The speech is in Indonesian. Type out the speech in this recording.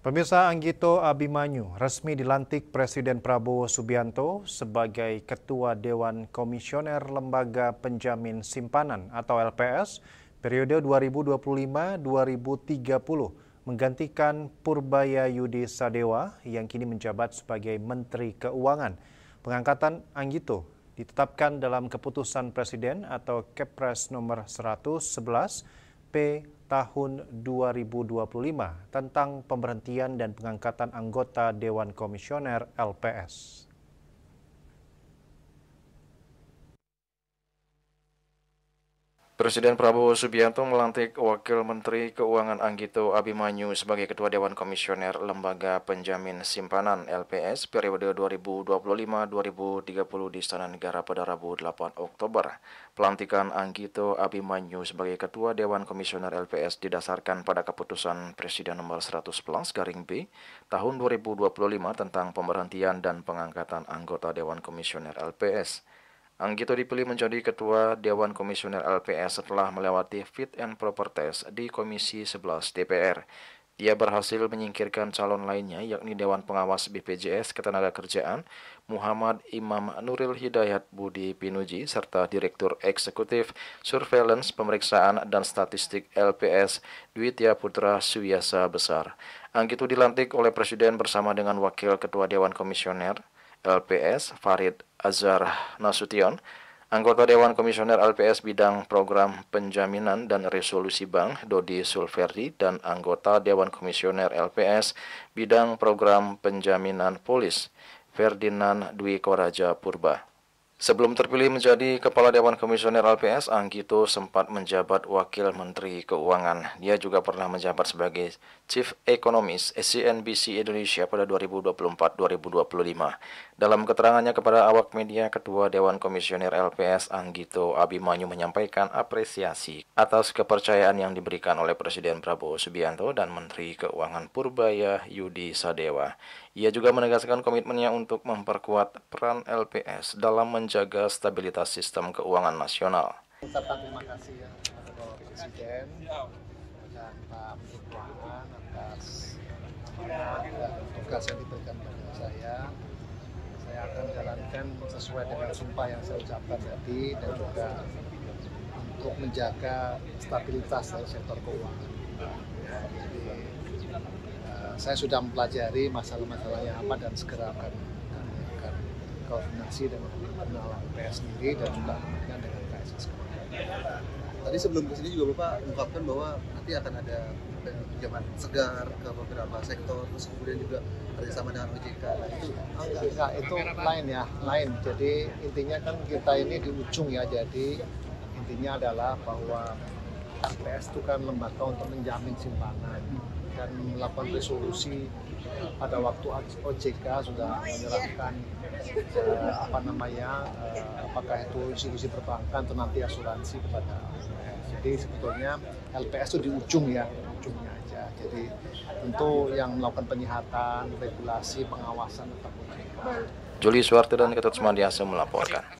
Pemirsa, Anggito Abimanyu resmi dilantik Presiden Prabowo Subianto sebagai Ketua Dewan Komisioner Lembaga Penjamin Simpanan atau LPS periode 2025-2030 menggantikan Purbaya Yudi Sadewa yang kini menjabat sebagai Menteri Keuangan. Pengangkatan Anggito ditetapkan dalam Keputusan Presiden atau Kepres nomor 111 P tahun 2025 tentang pemberhentian dan pengangkatan anggota Dewan Komisioner LPS. Presiden Prabowo Subianto melantik Wakil Menteri Keuangan Anggito Abimanyu sebagai Ketua Dewan Komisioner Lembaga Penjamin Simpanan LPS periode 2025-2030 di Istana Negara pada Rabu 8 Oktober. Pelantikan Anggito Abimanyu sebagai Ketua Dewan Komisioner LPS didasarkan pada Keputusan Presiden nomor 111/B tahun 2025 tentang pemberhentian dan pengangkatan anggota Dewan Komisioner LPS. Anggito dipilih menjadi Ketua Dewan Komisioner LPS setelah melewati fit and proper test di Komisi 11 DPR. Dia berhasil menyingkirkan calon lainnya yakni Dewan Pengawas BPJS Ketenagakerjaan Muhammad Imam Nuril Hidayat Budi Pinuji serta Direktur Eksekutif Surveillance Pemeriksaan dan Statistik LPS Dwitya Putra Suyasa Besar. Anggito dilantik oleh Presiden bersama dengan Wakil Ketua Dewan Komisioner LPS Farid Azhar Nasution, anggota Dewan Komisioner LPS bidang program penjaminan dan resolusi bank Dodi Sulverdi dan anggota Dewan Komisioner LPS bidang program penjaminan polis Ferdinand Dwi Koraja Purba. Sebelum terpilih menjadi Kepala Dewan Komisioner LPS, Anggito sempat menjabat Wakil Menteri Keuangan. Dia juga pernah menjabat sebagai Chief Economist CNBC Indonesia pada 2024-2025. Dalam keterangannya kepada awak media, Ketua Dewan Komisioner LPS Anggito Abimanyu menyampaikan apresiasi atas kepercayaan yang diberikan oleh Presiden Prabowo Subianto dan Menteri Keuangan Purbaya Yudi Sadewa. Ia juga menegaskan komitmennya untuk memperkuat peran LPS dalam menjaga stabilitas sistem keuangan nasional. Ucapan terima kasih ya kepada Bapak Presiden dan Pak Menteri Keuangan atas tugas yang diberikan kepada saya. Saya akan jalankan sesuai dengan sumpah yang saya ucapkan tadi dan juga untuk menjaga stabilitas dari sektor keuangan. Jadi, saya sudah mempelajari masalah-masalahnya apa dan segera akan koordinasi dengan internal LPS sendiri dan juga dengan KSS. Tadi sebelum kesini juga Bapak mengungkapkan bahwa nanti akan ada pinjaman segar ke beberapa sektor, terus kemudian juga kerjasama dengan OJK. Nah, itu lain ya, lain. Jadi intinya kan kita ini di ujung ya, jadi intinya adalah bahwa LPS itu kan lembaga untuk menjamin simpanan dan melakukan resolusi. Pada waktu OJK sudah menyerahkan apakah itu institusi perbankan atau nanti asuransi kepada LPS. Jadi sebetulnya LPS itu di ujungnya aja. Jadi tentu yang melakukan penyihatan, regulasi, pengawasan tetap OJK. Juli Suwarti dan Ketut Semadiasa melaporkan.